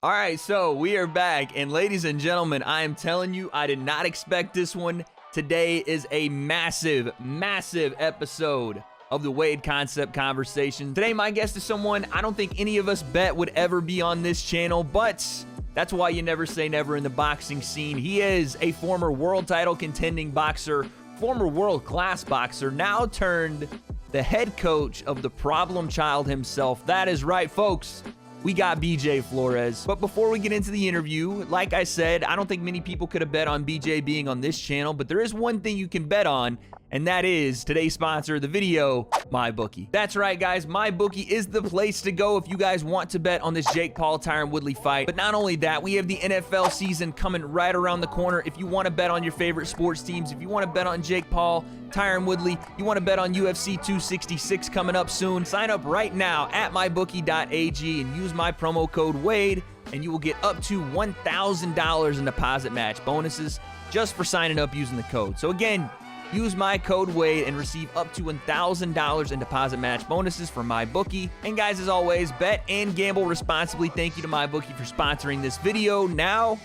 All right, so we are back, and ladies and gentlemen, I am telling you, I did not expect this one. Today is a massive, massive episode of the W.A.D.E Concept Conversation. Today, my guest is someone I don't think any of us bet would ever be on this channel, but that's why you never say never in the boxing scene. He is a former world title contending boxer, former world-class boxer, now turned the head coach of the problem child himself. That is right, folks. We got BJ Flores. But before we get into the interview, like I said, I don't think many people could have bet on BJ being on this channel, but there is one thing you can bet on, and that is today's sponsor of the video, MyBookie. That's right, guys. MyBookie is the place to go if you guys want to bet on this Jake Paul-Tyron Woodley fight. But not only that, we have the NFL season coming right around the corner. If you want to bet on your favorite sports teams, if you want to bet on Jake Paul, Tyron Woodley, you want to bet on UFC 266 coming up soon, sign up right now at mybookie.ag and use my promo code WADE, and you will get up to $1,000 in deposit match bonuses just for signing up using the code. So again, use my code WADE and receive up to $1,000 in deposit match bonuses from MyBookie. And guys, as always, bet and gamble responsibly. Thank you to MyBookie for sponsoring this video. Now,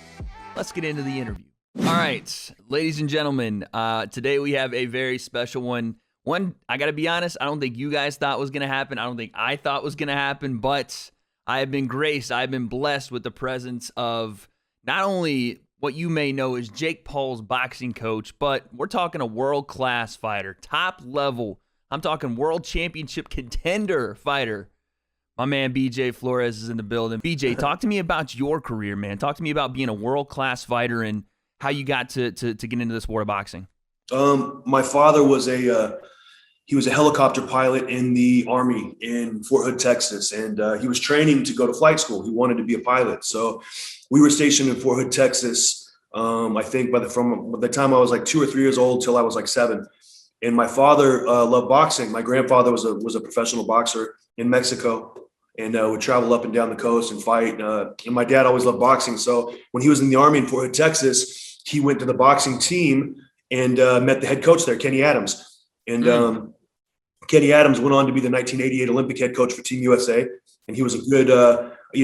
let's get into the interview. All right, ladies and gentlemen, today we have a very special one. One, I got to be honest, I don't think you guys thought was going to happen. I don't think I thought was going to happen, but I have been graced, I have been blessed with the presence of not only what you may know as Jake Paul's boxing coach, but we're talking a world-class fighter, top level. I'm talking world championship contender fighter. My man BJ Flores is in the building. BJ, talk to me about your career, man. Talk to me about being a world-class fighter and how you got to get into this sport of boxing. My father was he was a helicopter pilot in the Army in Fort Hood, Texas, and he was training to go to flight school. He wanted to be a pilot. So we were stationed in Fort Hood, Texas, I think from the time I was like 2 or 3 years old till I was like 7. And my father loved boxing. My grandfather was a professional boxer in Mexico and would travel up and down the coast and fight. And my dad always loved boxing. So when he was in the Army in Fort Hood, Texas, he went to the boxing team and met the head coach there, Kenny Adams. And Kenny Adams went on to be the 1988 Olympic head coach for Team USA. And he was a good,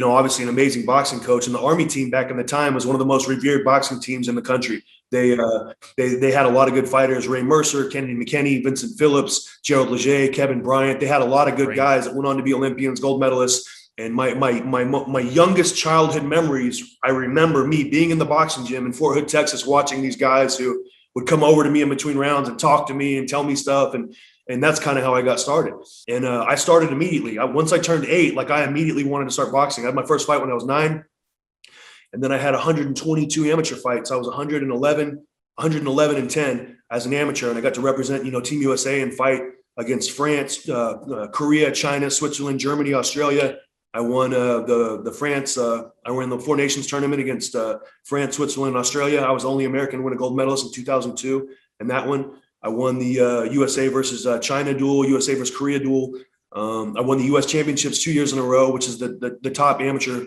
obviously an amazing boxing coach. And the Army team back in the time was one of the most revered boxing teams in the country. They had a lot of good fighters: Ray Mercer, Kennedy McKinney, Vincent Phillips, Gerald Leger, Kevin Bryant. They had a lot of good guys that went on to be Olympians, gold medalists. And my youngest childhood memories, I remember me being in the boxing gym in Fort Hood, Texas, watching these guys who would come over to me in between rounds and talk to me and tell me stuff. And that's kind of how I got started. And I started immediately. Once I turned 8, I immediately wanted to start boxing. I had my first fight when I was 9. And then I had 122 amateur fights. I was 111 and 10 as an amateur. And I got to represent, Team USA and fight against France, Korea, China, Switzerland, Germany, Australia. I won the France. I won the Four Nations tournament against France, Switzerland, and Australia. I was the only American to win a gold medalist in 2002. And that one, I won the USA versus China duel, USA versus Korea duel. I won the U.S. championships 2 years in a row, which is the top amateur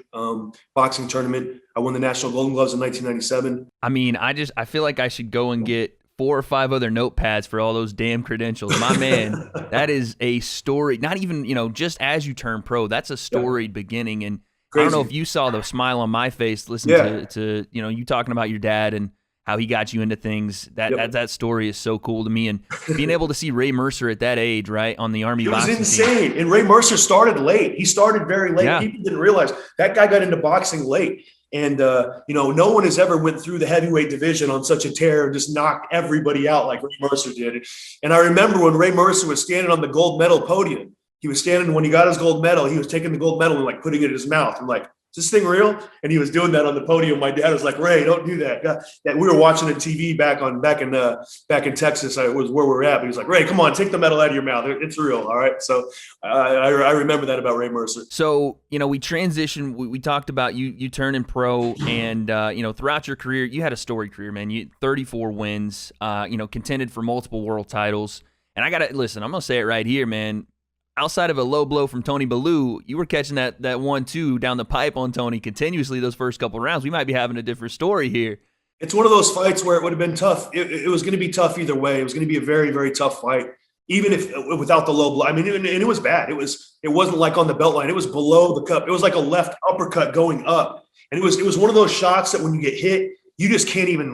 boxing tournament. I won the National Golden Gloves in 1997. I mean, I feel like I should go and get 4 or 5 other notepads for all those damn credentials. My man, that is a story. Not even, just as you turn pro, that's a storied beginning. And crazy. I don't know if you saw the smile on my face listening to you talking about your dad and how he got you into things. That story is so cool to me. And being able to see Ray Mercer at that age, right, on the Army boxing team. It was insane. And Ray Mercer started late. He started very late. Yeah. People didn't realize that guy got into boxing late. And, no one has ever went through the heavyweight division on such a tear and just knocked everybody out like Ray Mercer did. And I remember when Ray Mercer was standing on the gold medal podium, he was standing, when he got his gold medal, he was taking the gold medal and putting it in his mouth. I'm like, is this thing real? And he was doing that on the podium. My dad was like, Ray, don't do that. That we were watching a TV back in Texas. It was where we're at. But he was like, Ray, come on, take the medal out of your mouth. It's real. All right. So I remember that about Ray Mercer. So, we transitioned. We talked about you turning pro and, throughout your career, you had a storied career, man. You 34 wins, contended for multiple world titles. And I got to listen, I'm going to say it right here, man. Outside of a low blow from Tony Bellew, you were catching that 1-2 down the pipe on Tony continuously those first couple of rounds. We might be having a different story here. It's one of those fights where it would have been tough. It was going to be tough either way. It was going to be a very, very tough fight. even if without the low blow. I mean, and it was bad. It wasn't like on the belt line. It was below the cup. It was like a left uppercut going up. And it was one of those shots that when you get hit, you just can't even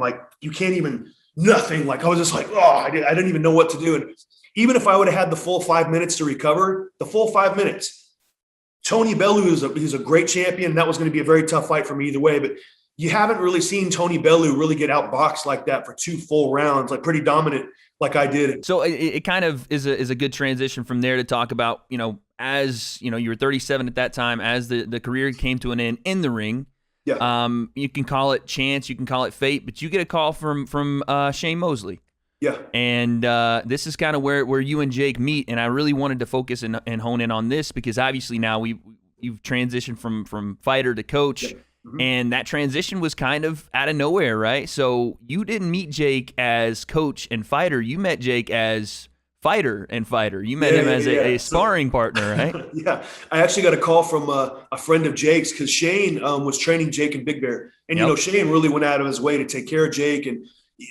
nothing. Like I was just like, oh, I didn't even know what to do. And even if I would have had the full 5 minutes to recover, the full 5 minutes, Tony Bellew he's a great champion. That was going to be a very tough fight for me either way. But you haven't really seen Tony Bellew really get outboxed like that for 2 full rounds, like pretty dominant like I did. So it kind of is a good transition from there to talk about, as, you were 37 at that time, as the career came to an end in the ring. Yeah. You can call it chance, you can call it fate, but you get a call from Shane Mosley. Yeah. And this is kind of where you and Jake meet, and I really wanted to focus and hone in on this because obviously now you've transitioned from fighter to coach. Yeah. Mm-hmm. And that transition was kind of out of nowhere, right? So you didn't meet Jake as coach and fighter. You met Jake as fighter and fighter. You met him as a sparring partner, right? Yeah. I actually got a call from a friend of Jake's because Shane was training Jake and Big Bear. And, Shane really went out of his way to take care of Jake. And,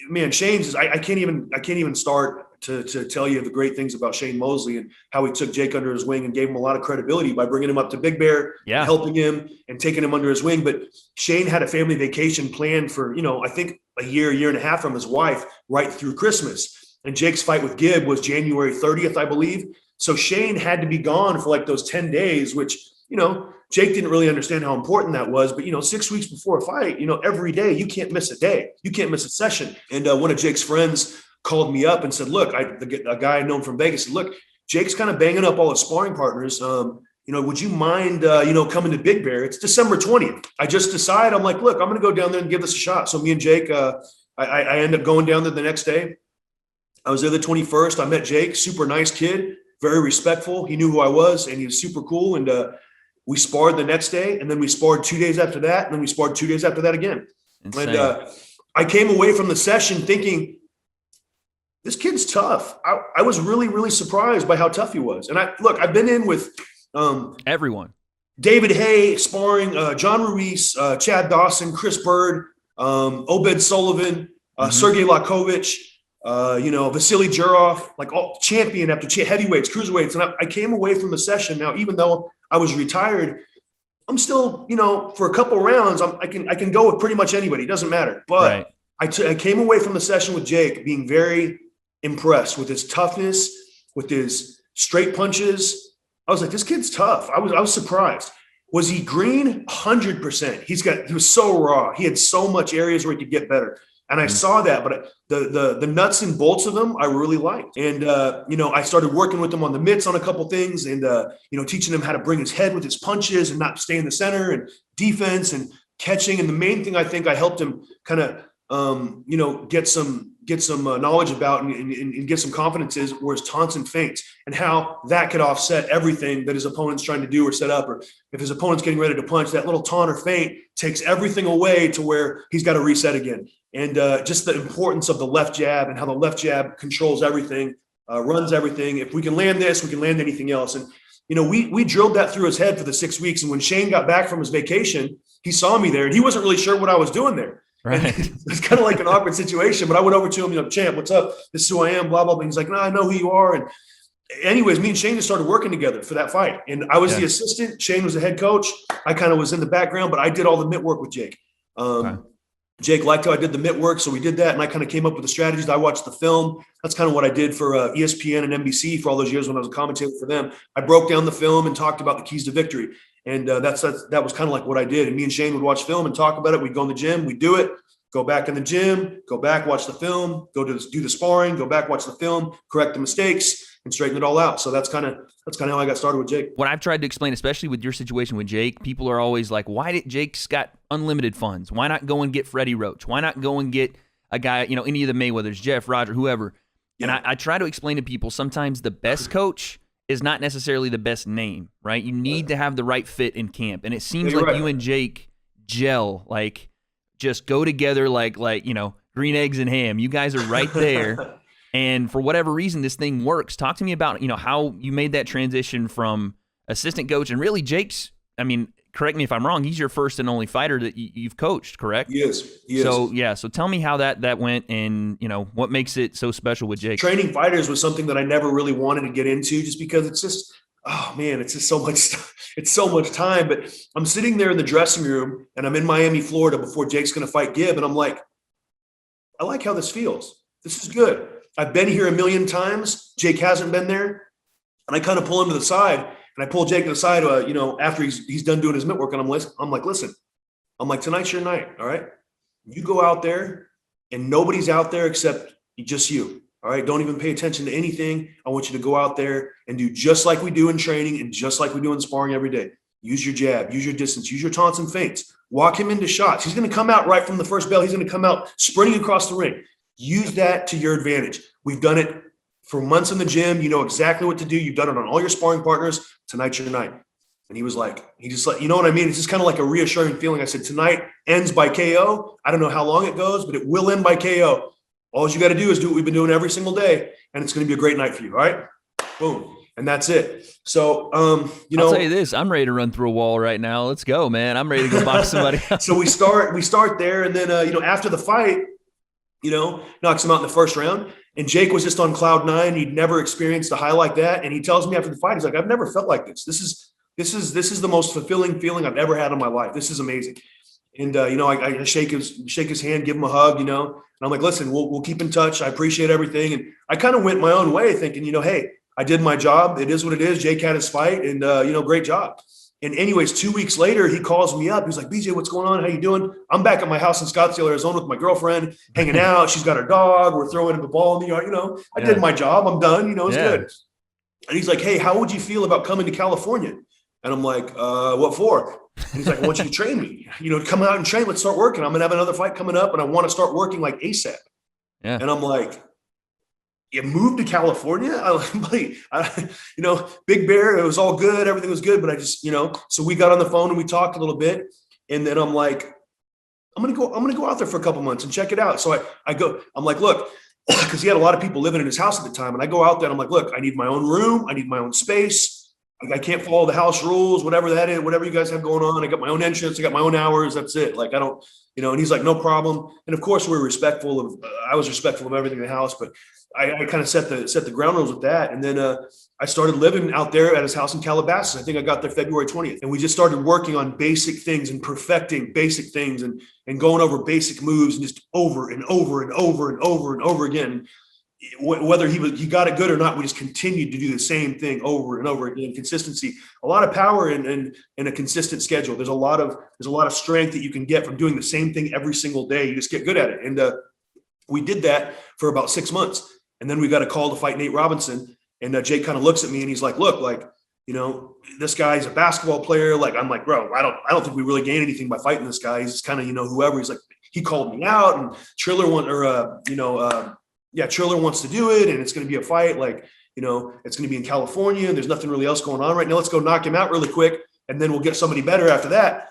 man, Shane's I can't even start to tell you the great things about Shane Mosley and how he took Jake under his wing and gave him a lot of credibility by bringing him up to Big Bear, helping him and taking him under his wing. But Shane had a family vacation planned for, I think a year and a half from his wife right through Christmas. And Jake's fight with Gibb was January 30th, I believe. So Shane had to be gone for like those 10 days, which, Jake didn't really understand how important that was. But, 6 weeks before a fight, every day you can't miss a day. You can't miss a session. And one of Jake's friends called me up and said, look, a guy I know from Vegas said, look, Jake's kind of banging up all his sparring partners. Would you mind, coming to Big Bear? It's December 20th. I just decided, I'm like, look, I'm going to go down there and give this a shot. So me and Jake, I end up going down there the next day. I was there the 21st. I met Jake, super nice kid, very respectful. He knew who I was and he was super cool. And we sparred the next day, and then we sparred 2 days after that. And then we sparred 2 days after that again. Insane. And I came away from the session thinking, this kid's tough. I was really, really surprised by how tough he was. And I've been in with everyone. David Hay sparring, John Ruiz, Chad Dawson, Chris Bird, Obed Sullivan, Sergey Lakovich, Vasily Jurov, like all champion after heavyweights, cruiserweights. And I came away from the session. Now, even though I was retired, I'm still, for a couple rounds, I can go with pretty much anybody. It doesn't matter. But right. I came away from the session with Jake being very impressed with his toughness, with his straight punches. I was like, this kid's tough. I was surprised. Was he green? 100%. He was so raw. He had so much areas where he could get better. And I saw that, but the nuts and bolts of them I really liked. And, I started working with him on the mitts on a couple things and, teaching him how to bring his head with his punches and not stay in the center and defense and catching. And the main thing I think I helped him kind of, get some knowledge about and get some confidence was taunts and feints and how that could offset everything that his opponent's trying to do or set up. Or if his opponent's getting ready to punch, that little taunt or feint takes everything away to where he's got to reset again. And just the importance of the left jab and how the left jab controls everything, runs everything. If we can land this, we can land anything else. And, we drilled that through his head for the 6 weeks. And when Shane got back from his vacation, he saw me there and he wasn't really sure what I was doing there. Right. It's kind of like an awkward situation, but I went over to him, champ, what's up? This is who I am, blah, blah, blah. And he's like, no, I know who you are. And anyways, me and Shane just started working together for that fight. And I was the assistant. Shane was the head coach. I kind of was in the background, but I did all the mitt work with Jake. Jake liked how I did the mitt work, so we did that. And I kind of came up with the strategies. I watched the film. That's kind of what I did for ESPN and NBC for all those years when I was a commentator for them. I broke down the film and talked about the keys to victory. And that was kind of like what I did. And me and Shane would watch film and talk about it. We'd go in the gym. We'd do it. Go back in the gym, go back, watch the film, do the sparring, go back, watch the film, correct the mistakes, and straighten it all out. So that's kind of how I got started with Jake. What I've tried to explain, especially with your situation with Jake, people are always like, why did Jake's got unlimited funds? Why not go and get Freddie Roach? Why not go and get a guy, any of the Mayweathers, Jeff, Roger, whoever? Yeah. And I try to explain to people, sometimes the best coach is not necessarily the best name, right? You need to have the right fit in camp. And it seems like you and Jake gel, like, just go together like green eggs and ham. You guys are right there. And for whatever reason, this thing works. Talk to me about, how you made that transition from assistant coach and really Jake's, correct me if I'm wrong, he's your first and only fighter that you've coached, correct? He is. So tell me how that went, and what makes it so special with Jake. Training fighters was something that I never really wanted to get into, just because it's just, oh man, it's just so much stuff. It's so much time. But I'm sitting there in the dressing room, and I'm in Miami, Florida, before Jake's going to fight Gibb, and I'm like, I like how this feels. This is good. I've been here a million times. Jake hasn't been there. And I kind of pull him to the side, and I pull Jake to the side, after he's done doing his mitt work. And I'm like, listen, tonight's your night. All right. You go out there, and nobody's out there except just you. All right. Don't even pay attention to anything. I want you to go out there and do just like we do in training and just like we do in sparring every day. Use your jab, use your distance, use your taunts and feints. Walk him into shots. He's going to come out right from the first bell. He's going to come out sprinting across the ring. Use that to your advantage. We've done it for months in the gym. You know exactly what to do. You've done it on all your sparring partners. Tonight's your night. And he just like, you know what I mean? It's just kind of like a reassuring feeling. I said, tonight ends by KO. I don't know how long it goes, but it will end by KO. All you got to do is do what we've been doing every single day, and it's going to be a great night for you. All right? Boom. And that's it. So, I'll tell you this, I'm ready to run through a wall right now. Let's go, man. I'm ready to go box somebody else. So we start there. And then, after the fight, knocks him out in the first round. And Jake was just on cloud nine. He'd never experienced a high like that. And he tells me after the fight, he's like, I've never felt like this. This is the most fulfilling feeling I've ever had in my life. This is amazing. And, I shake his hand, give him a hug, and I'm like, listen, we'll keep in touch. I appreciate everything. And I kind of went my own way thinking, hey, I did my job. It is what it is. Jake had his fight, and, great job. And anyways, 2 weeks later, he calls me up. He's like, BJ, what's going on? How you doing? I'm back at my house in Scottsdale, Arizona with my girlfriend, hanging out. She's got her dog. We're throwing the ball in the yard. I did my job. I'm done. It's good. And he's like, hey, how would you feel about coming to California? And I'm like, what for? And he's like, I want you to train me, come out and train. Let's start working. I'm going to have another fight coming up, and I want to start working like ASAP. Yeah. And I'm like, you moved to California? Big Bear, it was all good. Everything was good. But I just, so we got on the phone and we talked a little bit. And then I'm like, I'm going to go out there for a couple months and check it out. So I go, I'm like, look, because he had a lot of people living in his house at the time. And I go out there and I'm like, look, I need my own room. I need my own space. I can't follow the house rules, whatever that is, whatever you guys have going on. I got my own entrance. I got my own hours. That's it. Like, I don't, and he's like, no problem. And of course I was respectful of everything in the house, but I kind of set the ground rules with that. And then I started living out there at his house in Calabasas. I think I got there February 20th. And we just started working on basic things and perfecting basic things and going over basic moves and just over and over and over and over and over again. Whether he got it good or not, we just continued to do the same thing over and over again. Consistency, a lot of power in a consistent schedule. There's a lot of strength that you can get from doing the same thing every single day. You just get good at it. And we did that for about 6 months. And then we got a call to fight Nate Robinson. And Jake kind of looks at me and he's like, look, like, this guy's a basketball player. Like, I'm like, bro, I don't think we really gain anything by fighting this guy. He's just kind of, whoever. He's like, he called me out, and Triller Triller wants to do it, and it's going to be a fight. Like, it's going to be in California, and there's nothing really else going on right now. Let's go knock him out really quick, and then we'll get somebody better after that.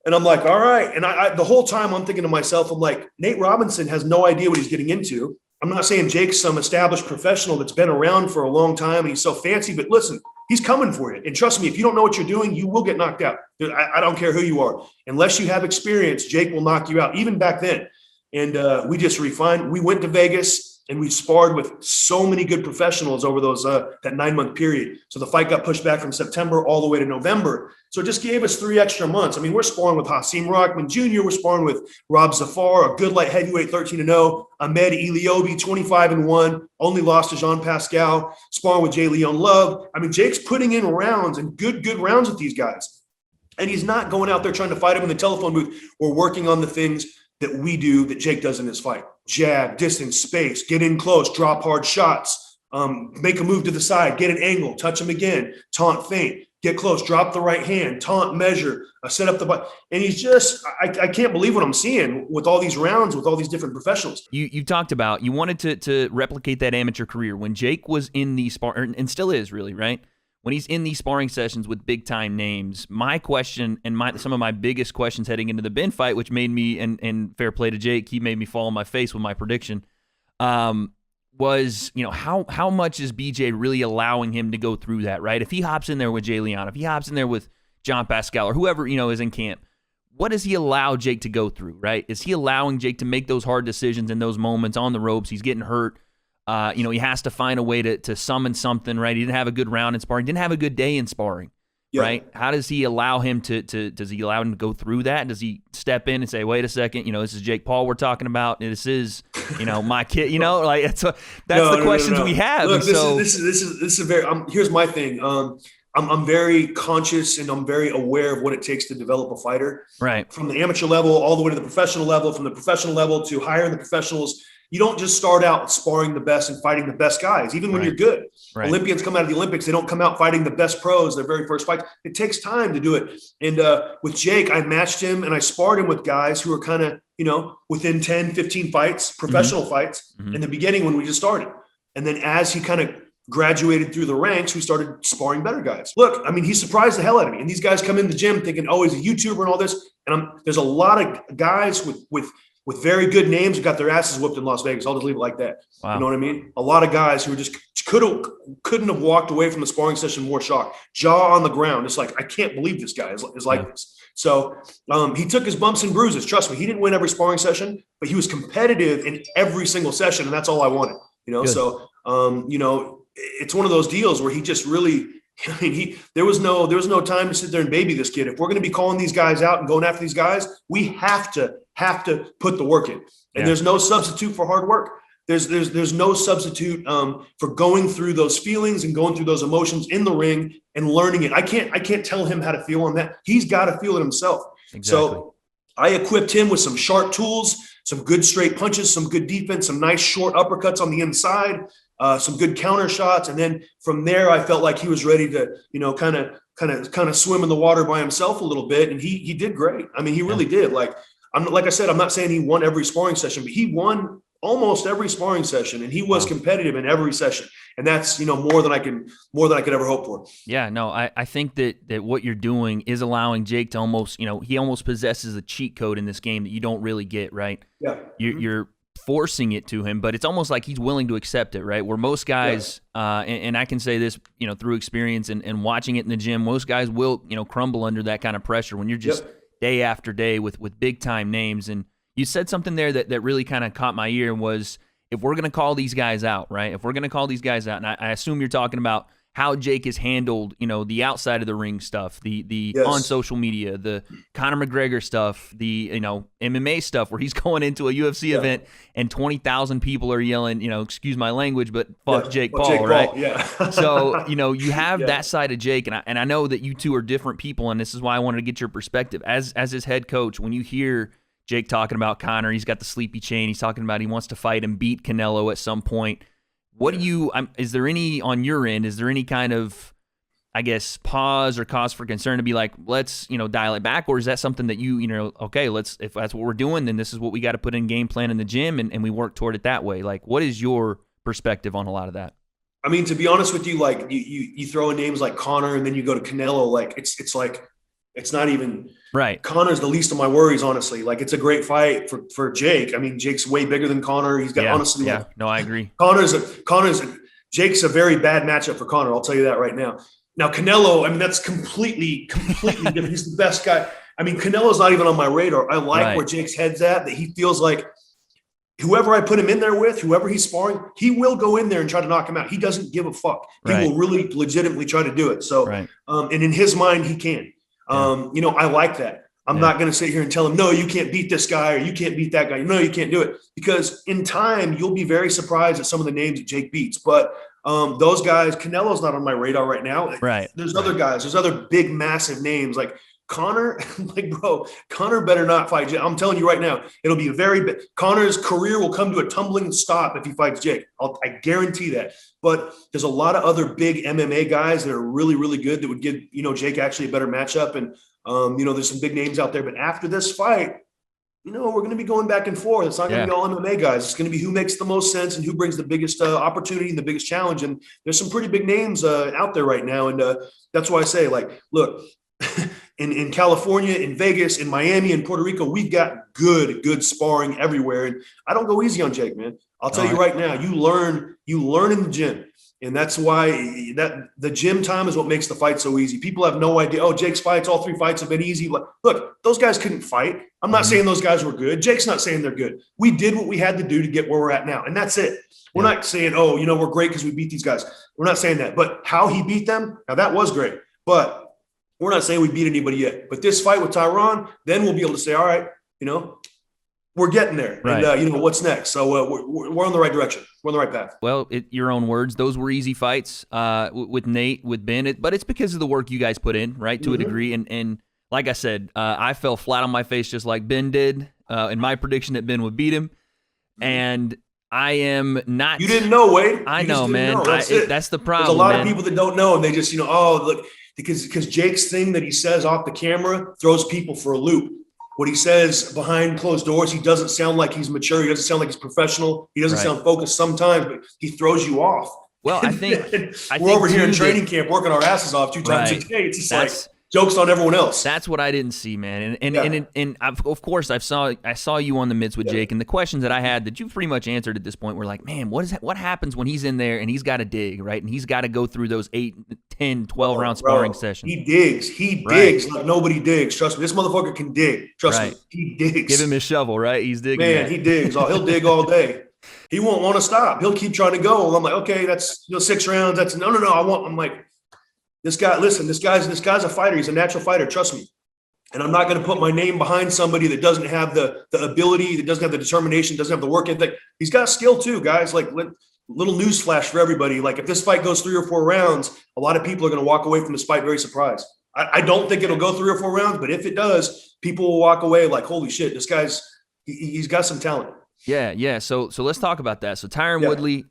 And I'm like, all right. And I the whole time I'm thinking to myself, I'm like, Nate Robinson has no idea what he's getting into. I'm not saying Jake's some established professional that's been around for a long time and he's so fancy, but listen, he's coming for you. And trust me, if you don't know what you're doing, you will get knocked out. I don't care who you are. Unless you have experience, Jake will knock you out, even back then. And we just refined. We went to Vegas and we sparred with so many good professionals over that 9-month period. So the fight got pushed back from September all the way to November. So it just gave us 3 extra months. I mean, we're sparring with Hasim Rockman Jr. We're sparring with Rob Zafar, a good light heavyweight, 13-0. Ahmed Eliobi, 25-1, only lost to Jean Pascal. Sparring with Jay Leon Love. I mean, Jake's putting in rounds and good rounds with these guys. And he's not going out there trying to fight him in the telephone booth. We're working on the things that we do that Jake does in his fight. Jab, distance, space, get in close, drop hard shots, make a move to the side, get an angle, touch him again, taunt, feint, get close, drop the right hand, taunt, measure, set up the butt. And he's just, I can't believe what I'm seeing with all these rounds, with all these different professionals. You talked about, you wanted to replicate that amateur career. When Jake was in the sparring, and still is really, right? When he's in these sparring sessions with big-time names, my question and some of my biggest questions heading into the Ben fight, which made me, and fair play to Jake, he made me fall on my face with my prediction, was, how much is BJ really allowing him to go through that, right? If he hops in there with Jay Leon, if he hops in there with John Pascal or whoever, is in camp. What does he allow Jake to go through, right? Is he allowing Jake to make those hard decisions in those moments on the ropes? He's getting hurt. He has to find a way to summon something, right? He didn't have a good round in sparring. Didn't have a good day in sparring, right? How does he allow him does he allow him to go through that? Does he step in and say, wait a second, this is Jake Paul we're talking about. This is, my kid, like that's the questions we have. Look, this is a very, here's my thing. I'm very conscious and I'm very aware of what it takes to develop a fighter. Right. From the amateur level all the way to the professional level, from the professional level to higher in the professionals. You don't just start out sparring the best and fighting the best guys, even when you're good. Right. Olympians come out of the Olympics. They don't come out fighting the best pros their very first fight. It takes time to do it. And with Jake, I matched him and I sparred him with guys who are kind of, within 10, 15 fights, professional fights in the beginning when we just started. And then as he kind of graduated through the ranks, we started sparring better guys. Look, he surprised the hell out of me. And these guys come in the gym thinking, oh, he's a YouTuber and all this. And there's a lot of guys with very good names who got their asses whooped in Las Vegas. I'll just leave it like that. Wow. You know what I mean? A lot of guys who just couldn't have walked away from the sparring session more shocked. Jaw on the ground. It's like, I can't believe this guy is like this. So he took his bumps and bruises. Trust me, he didn't win every sparring session, but he was competitive in every single session. And that's all I wanted, Good. So, it's one of those deals where he just really, there was no time to sit there and baby this kid. If we're going to be calling these guys out and going after these guys, we have to put the work in. And there's no substitute for hard work. There's no substitute for going through those feelings and going through those emotions in the ring and learning it. I can't tell him how to feel on that. He's got to feel it himself. Exactly. So I equipped him with some sharp tools, some good straight punches, some good defense, some nice short uppercuts on the inside, some good counter shots. And then from there, I felt like he was ready to, kind of swim in the water by himself a little bit. And he did great. He really did. Like I said, I'm not saying he won every sparring session, but he won almost every sparring session and he was competitive in every session. And that's, more than I could ever hope for. Yeah, no, I think that what you're doing is allowing Jake to almost, he almost possesses a cheat code in this game that you don't really get, right? Yeah. You're forcing it to him, but it's almost like he's willing to accept it, right? Where most guys, and I can say this, through experience and watching it in the gym, most guys will, crumble under that kind of pressure when you're just day after day with big time names. And you said something there that really kind of caught my ear was, if we're going to call these guys out, right? If we're going to call these guys out, and I assume you're talking about how Jake has handled, the outside of the ring stuff, the on social media, the Conor McGregor stuff, the, MMA stuff where he's going into a UFC event and 20,000 people are yelling, excuse my language, but fuck Jake Paul, Jake right? Paul, yeah. So, you have that side of Jake, and I know that you two are different people, and this is why I wanted to get your perspective. As his head coach, when you hear Jake talking about Conor, he's got the sleepy chain, he's talking about he wants to fight and beat Canelo at some point. What do you, is there any, on your end, is there any kind of, I guess, pause or cause for concern to be like, let's, dial it back? Or is that something that okay, if that's what we're doing, then this is what we got to put in game plan in the gym and we work toward it that way? Like, what is your perspective on a lot of that? To be honest with you, like you throw in names like Conor and then you go to Canelo, like it's like, it's not even right. Conor's the least of my worries, honestly. Like it's a great fight for Jake. Jake's way bigger than Conor. He's got honestly. Yeah. No, I agree. Jake's a very bad matchup for Conor. I'll tell you that right now. Now Canelo, that's completely different. He's the best guy. Canelo's not even on my radar. I like where Jake's head's at, that he feels like whoever I put him in there with, whoever he's sparring, he will go in there and try to knock him out. He doesn't give a fuck. He will really legitimately try to do it. So, and in his mind, he can. I like that. I'm not going to sit here and tell him, no, you can't beat this guy or you can't beat that guy. No, you can't do it, because in time you'll be very surprised at some of the names that Jake beats. But those guys, Canelo's not on my radar right now. Right. There's other guys. There's other big, massive names like Conor. Conor better not fight Jake. I'm telling you right now, it'll be Conor's career will come to a tumbling stop if he fights Jake. I guarantee that. But there's a lot of other big MMA guys that are really, really good that would give, Jake actually a better matchup. And, there's some big names out there. But after this fight, we're going to be going back and forth. It's not going to be all MMA guys. It's going to be who makes the most sense and who brings the biggest opportunity and the biggest challenge. And there's some pretty big names out there right now. And that's why I say, like, look, in California, in Vegas, in Miami, in Puerto Rico, we've got good sparring everywhere. And I don't go easy on Jake, man. I'll tell you right now, you learn in the gym. And that's why that the gym time is what makes the fight so easy. People have no idea. Oh, Jake's fights, all 3 fights have been easy. Look, those guys couldn't fight. I'm not saying those guys were good. Jake's not saying they're good. We did what we had to do to get where we're at now. And that's it. We're not saying, oh, we're great because we beat these guys. We're not saying that. But how he beat them, now that was great. But we're not saying we beat anybody yet. But this fight with Tyron, then we'll be able to say, all right, we're getting there. Right. And, what's next? So we're on the right direction. We're on the right path. Well, your own words, those were easy fights with Nate, with Ben. But it's because of the work you guys put in, right, to a degree. And like I said, I fell flat on my face just like Ben did in my prediction that Ben would beat him. And I am not. You didn't know, Wade. I know, man. That's the problem. There's a lot of people that don't know, and they just, look, because Jake's thing that he says off the camera throws people for a loop. What he says behind closed doors, he doesn't sound like he's mature. He doesn't sound like he's professional. He doesn't sound focused sometimes, but he throws you off. Well, I think we're over here in training camp working our asses off 2 times a day. It's just like jokes on everyone else. That's what I didn't see, man. And of course, I saw you on the mitts with Jake, and the questions that I had that you pretty much answered at this point were like, man, what happens when he's in there and he's got to dig, right? And he's got to go through those 8, 10, 12-round sparring sessions. He digs. He digs like nobody digs. Trust me. This motherfucker can dig. Trust me. He digs. Give him his shovel, right? He's digging. Man, he digs. He'll dig all day. He won't want to stop. He'll keep trying to go. And I'm like, okay, that's 6 rounds. That's no. I'm like, this guy, listen, this guy's a fighter. He's a natural fighter. Trust me. And I'm not going to put my name behind somebody that doesn't have the ability, that doesn't have the determination, doesn't have the work ethic. He's got skill too, guys. Like, little news flash for everybody. Like, if this fight goes 3 or 4 rounds, a lot of people are going to walk away from this fight very surprised. I don't think it'll go 3 or 4 rounds, but if it does, people will walk away like, holy shit, this guy's he's got some talent. Yeah. So let's talk about that. So Tyron Woodley,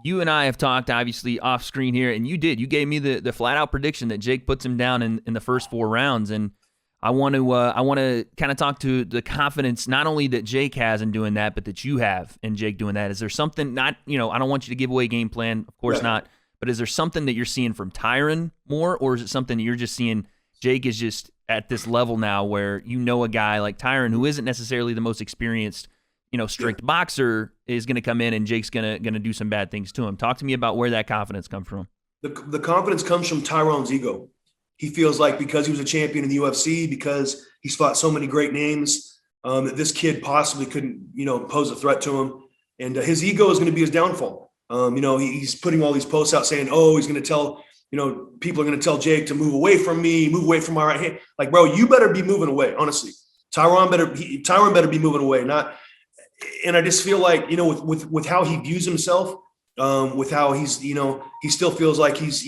you and I have talked obviously off screen here, and you gave me the flat out prediction that Jake puts him down in the first 4 rounds, and I want to kind of talk to the confidence not only that Jake has in doing that, but that you have in Jake doing that. Is there something I don't want you to give away game plan, of course not, but is there something that you're seeing from Tyron more, or is it something that you're just seeing Jake is just at this level now where a guy like Tyron who isn't necessarily the most experienced strict boxer is going to come in and Jake's going to do some bad things to him. Talk to me about where that confidence comes from. The confidence comes from Tyron's ego. He feels like because he was a champion in the UFC, because he's fought so many great names, that this kid possibly couldn't, pose a threat to him. And his ego is going to be his downfall. He's putting all these posts out saying, oh, he's going to tell, people are going to tell Jake to move away from me, move away from my right hand. Like, bro, you better be moving away. Honestly, Tyron better be moving away. And I just feel like, with how he views himself, with how he's, he still feels like he's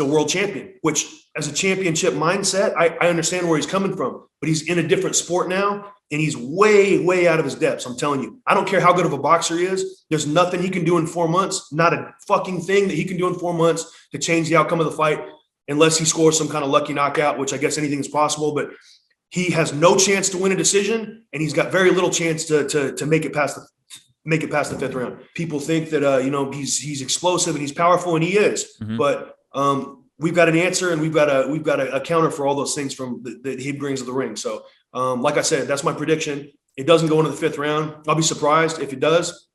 a world champion, which as a championship mindset, I understand where he's coming from, but he's in a different sport now and he's way, way out of his depths. I'm telling you, I don't care how good of a boxer he is. There's nothing he can do in 4 months, not a fucking thing that he can do in 4 months to change the outcome of the fight, unless he scores some kind of lucky knockout, which I guess anything is possible, but he has no chance to win a decision, and he's got very little chance to make it past the 5th round. People think that he's explosive and he's powerful, and he is. Mm-hmm. But we've got an answer, and we've got a counter for all those things from that he brings to the ring. So, like I said, that's my prediction. It doesn't go into the 5th round. I'll be surprised if it does.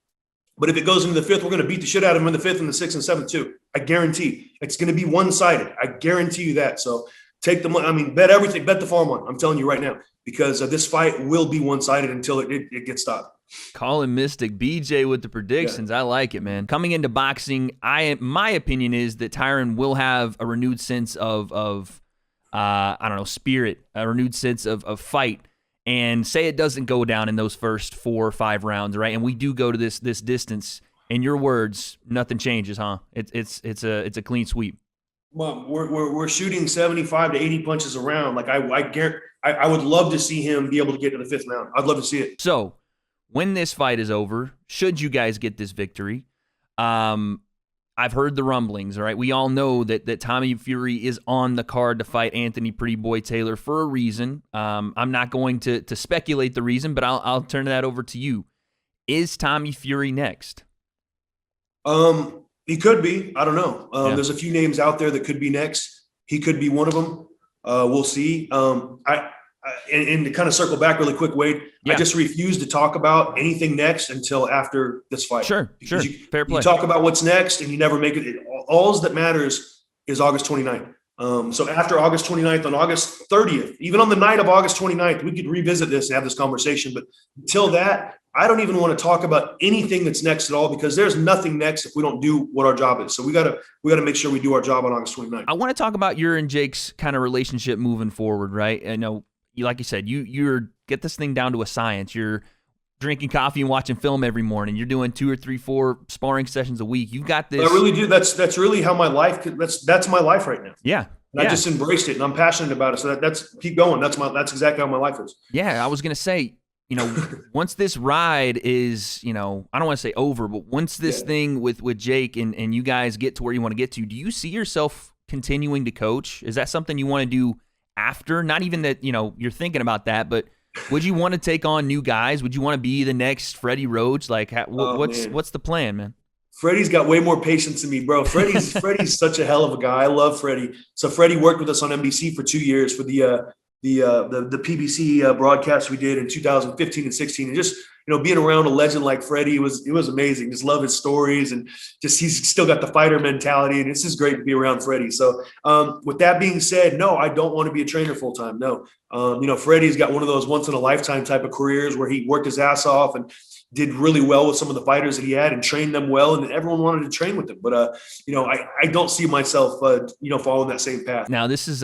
But if it goes into the 5th, we're going to beat the shit out of him in the 5th and the 6th and 7th too. I guarantee. It's going to be one-sided. I guarantee you that. So. Take the money. I mean, bet everything. Bet the farm on. I'm telling you right now, because this fight will be one-sided until it gets stopped. Colin Mystic, BJ with the predictions. I like it, man. Coming into boxing, my opinion is that Tyron will have a renewed sense of spirit, a renewed sense of fight. And say it doesn't go down in those first 4 or 5 rounds, right? And we do go to this distance. In your words, nothing changes, huh? It's a clean sweep. Well, we're shooting 75 to 80 punches around. Like I would love to see him be able to get to the 5th round. I'd love to see it. So when this fight is over, should you guys get this victory, I've heard the rumblings, all right? We all know that Tommy Fury is on the card to fight Anthony Pretty Boy Taylor for a reason. I'm not going to speculate the reason, but I'll turn that over to you. Is Tommy Fury next? He could be. I don't know. There's a few names out there that could be next. He could be one of them. We'll see. I and to kind of circle back really quick, Wade, Yeah. I just refuse to talk about anything next until after this fight. Sure. Fair play. You talk about what's next and you never make it. All that matters is August 29th. So after August 29th, on August 30th, even on the night of August 29th, we could revisit this and have this conversation. But until that, I don't even want to talk about anything that's next at all, because there's nothing next if we don't do what our job is. So we gotta make sure we do our job on August 29th. I want to talk about your and Jake's kind of relationship moving forward, right? I know, like you said, you're get this thing down to a science. You're drinking coffee and watching film every morning. You're doing 2 or 3, 4 sparring sessions a week. You've got this. I really do. That's really how my life. That's my life right now. Yeah. And I just embraced it, and I'm passionate about it. So that's keep going. That's exactly how my life is. Yeah, I was gonna say, once this ride is, I don't want to say over, but once this thing with Jake and you guys get to where you want to get to, do you see yourself continuing to coach? Is that something you want to do after? Not even that, you're thinking about that, but would you want to take on new guys? Would you want to be the next Freddie Rhodes? Like, what's the plan, man? Freddie's got way more patience than me, bro. Freddie's such a hell of a guy. I love Freddie. So Freddie worked with us on NBC for 2 years for the PBC broadcast we did in 2015 and 16, and just being around a legend like Freddie, it was amazing. Just love his stories, and just he's still got the fighter mentality, and it's just great to be around Freddie. So with that being said, no, I don't want to be a trainer full time. No, Freddie's got one of those once in a lifetime type of careers where he worked his ass off and did really well with some of the fighters that he had and trained them well, and everyone wanted to train with him. But I don't see myself following that same path. Now this is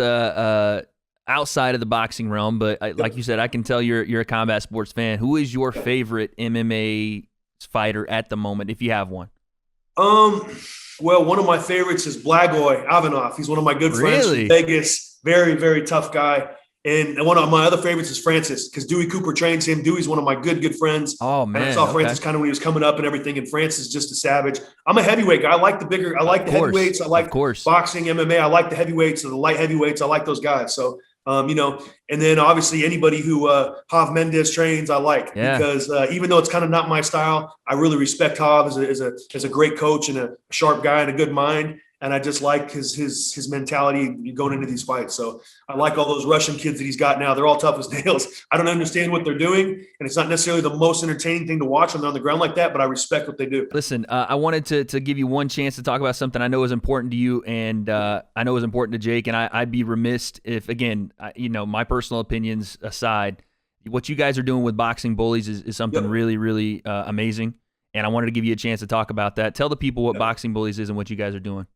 outside of the boxing realm, but like you said, I can tell you're a combat sports fan. Who is your favorite MMA fighter at the moment, if you have one? Well, one of my favorites is Blagoy Ivanov. He's one of my good friends from Vegas. Very, very tough guy. And one of my other favorites is Francis, because Dewey Cooper trains him. Dewey's one of my good friends. Oh, man. And I saw Francis kind of when he was coming up and everything, and Francis is just a savage. I'm a heavyweight guy. I like the heavyweights. I like boxing, MMA. I like the heavyweights and the light heavyweights. I like those guys. So, and then obviously anybody who Hav Mendez trains, I like, because even though it's kind of not my style, I really respect Hav as a great coach and a sharp guy and a good mind. And I just like his mentality going into these fights. So I like all those Russian kids that he's got now. They're all tough as nails. I don't understand what they're doing, and it's not necessarily the most entertaining thing to watch when they're on the ground like that, but I respect what they do. Listen, I wanted to give you one chance to talk about something I know is important to you, and I know is important to Jake, and I'd be remiss if, again, my personal opinions aside, what you guys are doing with Boxing Bullies is something really, really amazing, and I wanted to give you a chance to talk about that. Tell the people what Boxing Bullies is and what you guys are doing.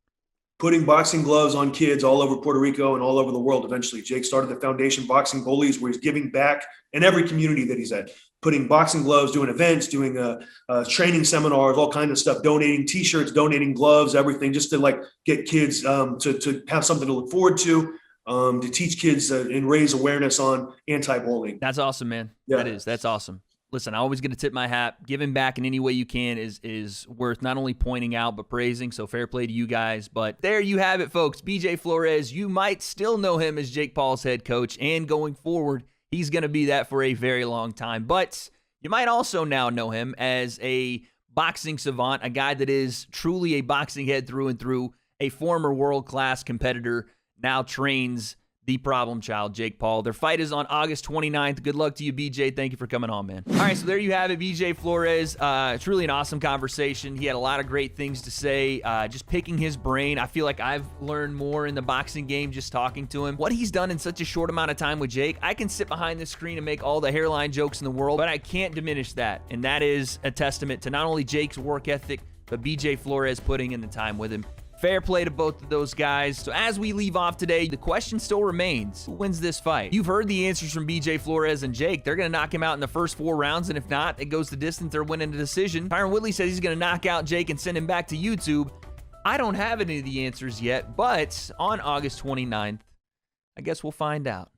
Putting boxing gloves on kids all over Puerto Rico and all over the world eventually. Jake started the foundation Boxing Bullies, where he's giving back in every community that he's at, putting boxing gloves, doing events, doing training seminars, all kinds of stuff, donating T-shirts, donating gloves, everything, just to get kids to have something to look forward to teach kids and raise awareness on anti-bullying. That's awesome, man. Yeah. That's awesome. Listen, I always get to tip my hat. Giving back in any way you can is worth not only pointing out, but praising. So fair play to you guys. But there you have it, folks. BJ Flores, you might still know him as Jake Paul's head coach. And going forward, he's going to be that for a very long time. But you might also now know him as a boxing savant, a guy that is truly a boxing head through and through, a former world-class competitor, now trains the problem child, Jake Paul. Their fight is on August 29th. Good luck to you, BJ. Thank you for coming on, man. All right, so there you have it, BJ Flores. It's really an awesome conversation. He had a lot of great things to say. Just picking his brain. I feel like I've learned more in the boxing game just talking to him. What he's done in such a short amount of time with Jake, I can sit behind the screen and make all the hairline jokes in the world, but I can't diminish that. And that is a testament to not only Jake's work ethic, but BJ Flores putting in the time with him. Fair play to both of those guys. So as we leave off today, the question still remains, who wins this fight? You've heard the answers from BJ Flores and Jake. They're going to knock him out in the first 4 rounds, and if not, it goes the distance. They're winning the decision. Tyron Woodley says he's going to knock out Jake and send him back to YouTube. I don't have any of the answers yet, but on August 29th, I guess we'll find out.